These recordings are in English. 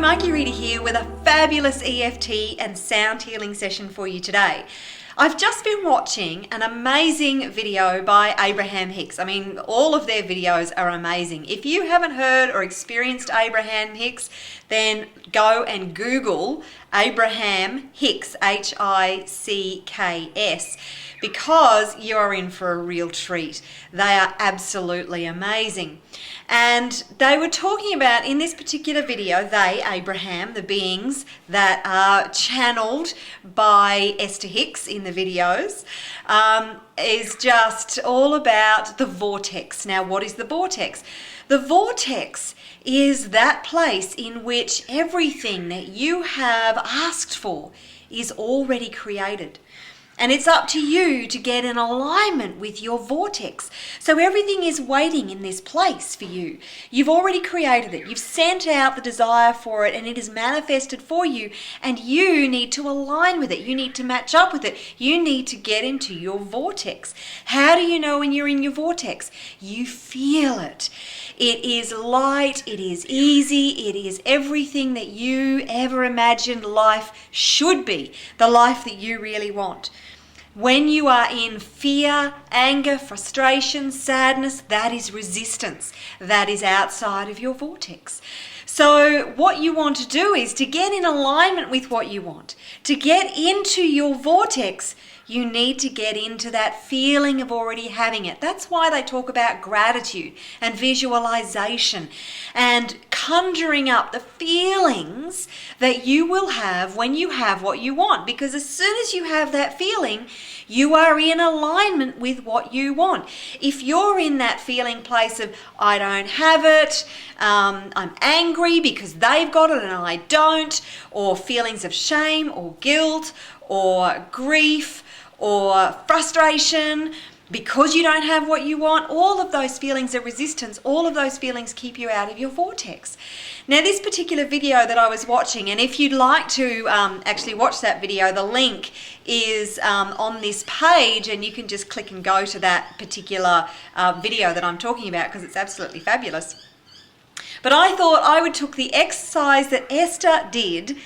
Marguerita here with a fabulous EFT and sound healing session for you today. I've just been watching an amazing video by Abraham-Hicks. I mean, all of their videos are amazing. If you haven't heard or experienced Abraham-Hicks, then go and Google Abraham-Hicks, H-I-C-K-S, because you are in for a real treat. They are absolutely amazing. And they were talking about, in this particular video, Abraham, the beings that are channeled by Esther Hicks in the videos, is just all about the vortex. Now, what is the vortex? The vortex is that place in which everything that you have asked for is already created. And it's up to you to get in alignment with your vortex. So everything is waiting in this place for you. You've already created it. You've sent out the desire for it and it is manifested for you. And you need to align with it. You need to match up with it. You need to get into your vortex. How do you know when you're in your vortex? You feel it. It is light. It is easy. It is everything that you ever imagined life should be. The life that you really want. When you are in fear, anger, frustration, sadness, that is resistance. That is outside of your vortex. So what you want to do is to get in alignment with what you want. To get into your vortex, you need to get into that feeling of already having it. That's why they talk about gratitude and visualization and conjuring up the feelings that you will have when you have what you want. Because as soon as you have that feeling, you are in alignment with what you want. If you're in that feeling place of, I don't have it, I'm angry because they've got it and I don't, or feelings of shame or guilt or grief, or frustration because you don't have what you want, all of those feelings of resistance, all of those feelings keep you out of your vortex. Now, this particular video that I was watching, and if you'd like to actually watch that video, the link is on this page, and you can just click and go to that particular video that I'm talking about because it's absolutely fabulous. But I thought I would took the exercise that Esther did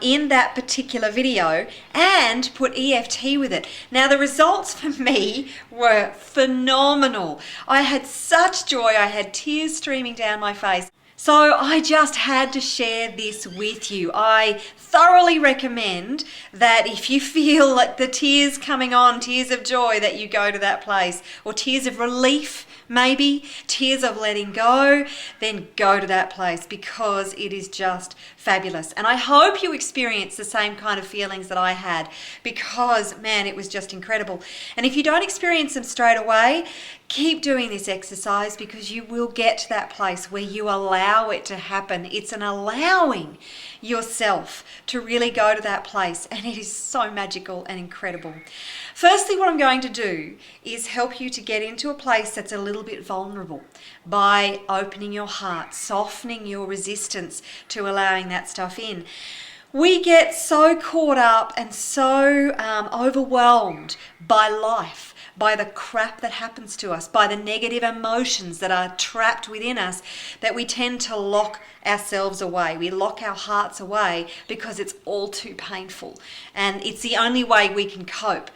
in that particular video and put EFT with it. Now, the results for me were phenomenal. I had such joy. I had tears streaming down my face. So I just had to share this with you. I thoroughly recommend that if you feel like the tears coming on, tears of joy, that you go to that place, or tears of relief, maybe tears of letting go, then go to that place because it is just fabulous. And I hope you experience the same kind of feelings that I had because, man, it was just incredible. And if you don't experience them straight away, keep doing this exercise because you will get to that place where you allow it to happen. It's an allowing yourself to really go to that place, and it is so magical and incredible. Firstly, what I'm going to do is help you to get into a place that's a little bit vulnerable by opening your heart, softening your resistance to allowing that stuff in. We get so caught up and so overwhelmed by life, by the crap that happens to us, by the negative emotions that are trapped within us, that we tend to lock ourselves away. We lock our hearts away because it's all too painful and it's the only way we can cope.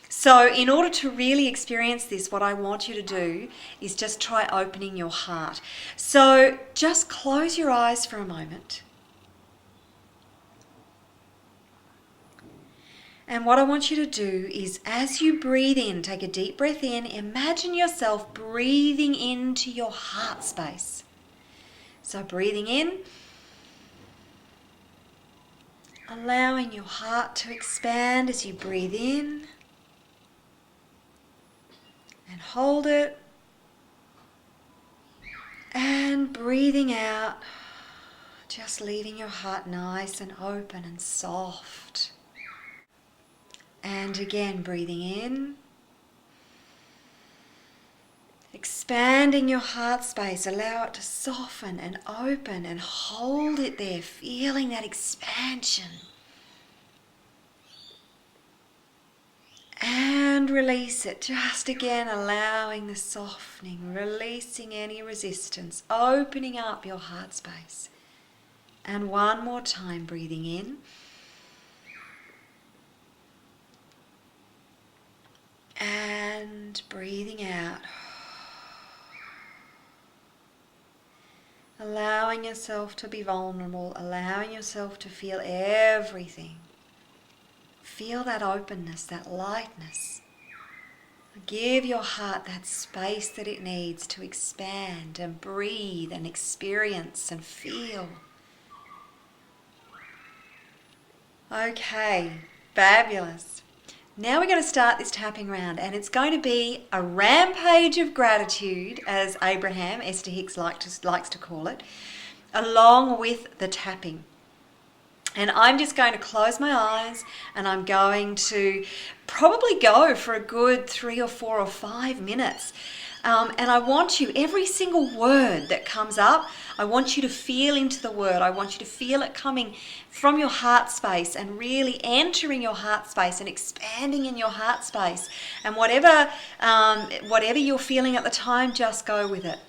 So in order to really experience this, what I want you to do is just try opening your heart. So just close your eyes for a moment. And what I want you to do is, as you breathe in, take a deep breath in, imagine yourself breathing into your heart space. So breathing in, allowing your heart to expand as you breathe in, and hold it, and breathing out, just leaving your heart nice and open and soft. And again, breathing in, expanding your heart space, allow it to soften and open and hold it there, feeling that expansion. And release it, just again allowing the softening, releasing any resistance, opening up your heart space. And one more time, breathing in. And breathing out. Allowing yourself to be vulnerable, allowing yourself to feel everything. Feel that openness, that lightness. Give your heart that space that it needs to expand and breathe and experience and feel. Okay, fabulous. Now we're going to start this tapping round, and it's going to be a rampage of gratitude, as Abraham-Hicks likes to call it, along with the tapping. And I'm just going to close my eyes, and I'm going to probably go for a good 3 or 4 or 5 minutes. And I want you, every single word that comes up, I want you to feel into the word. I want you to feel it coming from your heart space and really entering your heart space and expanding in your heart space. And whatever you're feeling at the time, just go with it.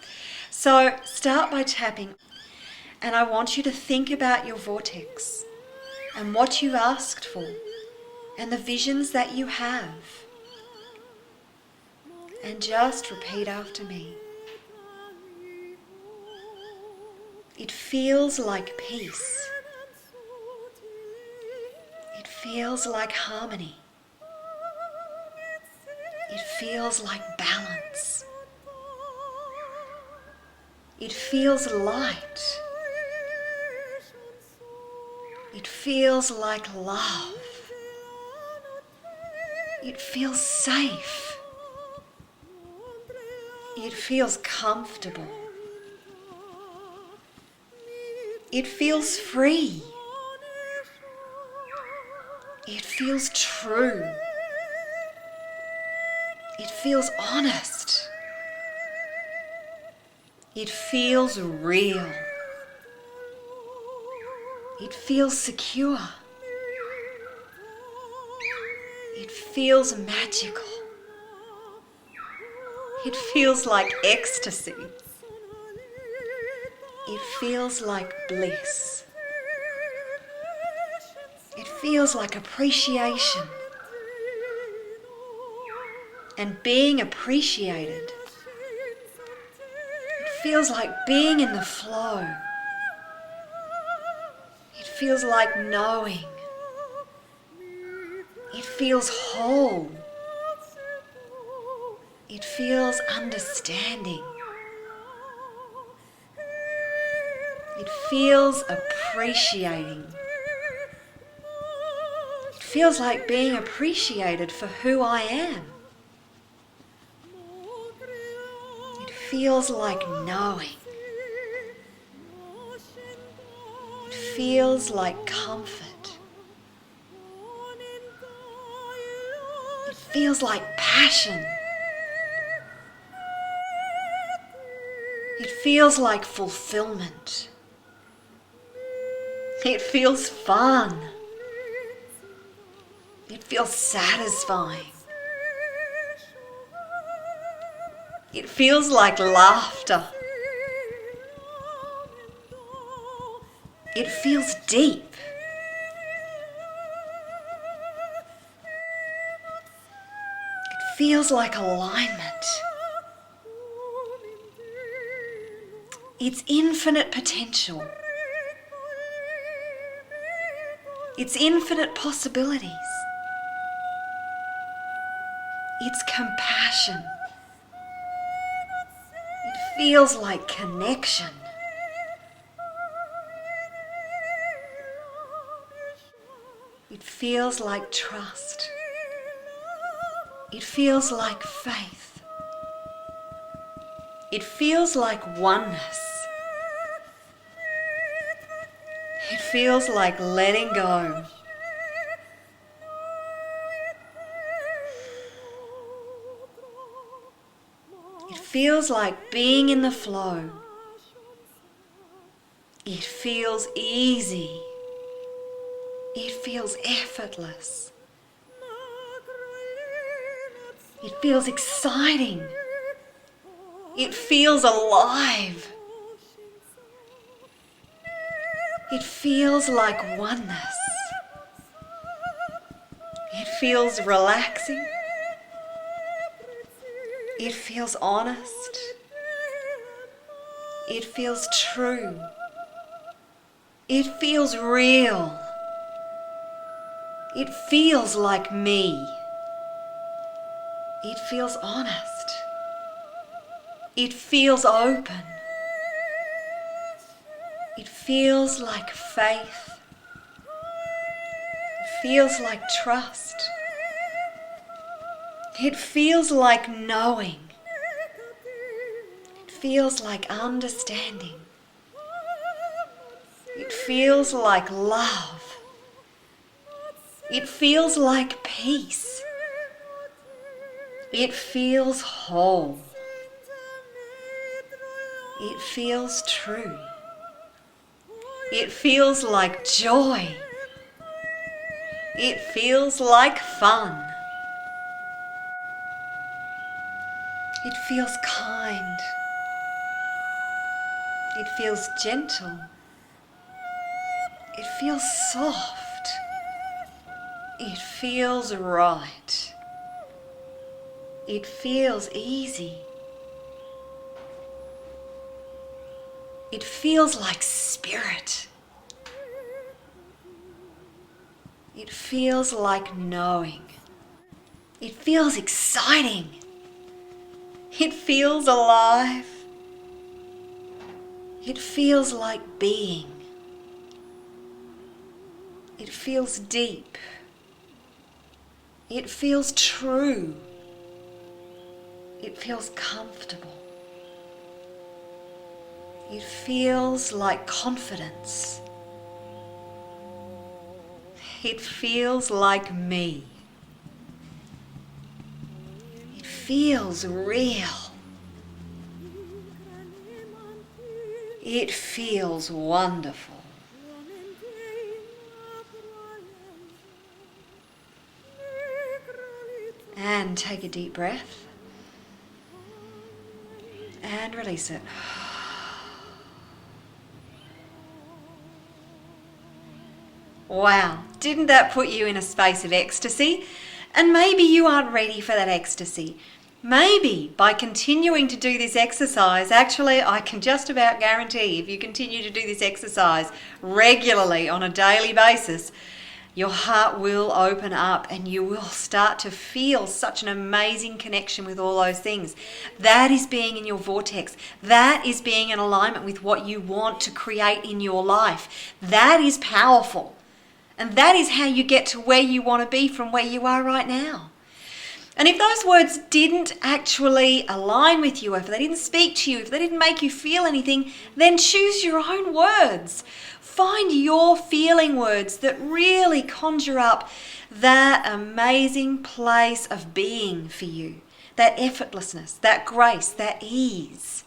So start by tapping. And I want you to think about your vortex and what you asked for and the visions that you have. And just repeat after me. It feels like peace. It feels like harmony. It feels like balance. It feels light. It feels like love. It feels safe. It feels comfortable. It feels free. It feels true. It feels honest. It feels real. It feels secure. It feels magical. It feels like ecstasy. It feels like bliss. It feels like appreciation. And being appreciated. It feels like being in the flow. It feels like knowing. It feels whole. It feels understanding. It feels appreciating. It feels like being appreciated for who I am. It feels like knowing. It feels like comfort. It feels like passion. It feels like fulfillment. It feels fun. It feels satisfying. It feels like laughter. It feels deep. It feels like alignment. It's infinite potential. It's infinite possibilities. It's compassion. It feels like connection. It feels like trust. It feels like faith. It feels like oneness. It feels like letting go. It feels like being in the flow. It feels easy. It feels effortless. It feels exciting. It feels alive. It feels like oneness. It feels relaxing. It feels honest. It feels true. It feels real. It feels like me. It feels honest. It feels open. It feels like faith. It feels like trust. It feels like knowing. It feels like understanding. It feels like love. It feels like peace. It feels whole. It feels true. It feels like joy. It feels like fun. It feels kind. It feels gentle. It feels soft. It feels right. It feels easy. It feels like spirit. It feels like knowing. It feels exciting. It feels alive. It feels like being. It feels deep. It feels true. It feels comfortable. It feels like confidence. It feels like me. It feels real. It feels wonderful. And take a deep breath and release it. Wow, didn't that put you in a space of ecstasy? And maybe you aren't ready for that ecstasy. Maybe by continuing to do this exercise, actually I can just about guarantee if you continue to do this exercise regularly on a daily basis, your heart will open up and you will start to feel such an amazing connection with all those things. That is being in your vortex. That is being in alignment with what you want to create in your life. That is powerful. And that is how you get to where you want to be from where you are right now. And if those words didn't actually align with you, if they didn't speak to you, if they didn't make you feel anything, then choose your own words. Find your feeling words that really conjure up that amazing place of being for you, that effortlessness, that grace, that ease.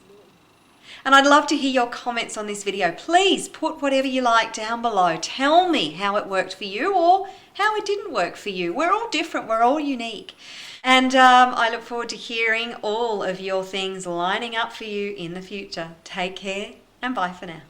And I'd love to hear your comments on this video. Please put whatever you like down below. Tell me how it worked for you or how it didn't work for you. We're all different. We're all unique. And I look forward to hearing all of your things lining up for you in the future. Take care and bye for now.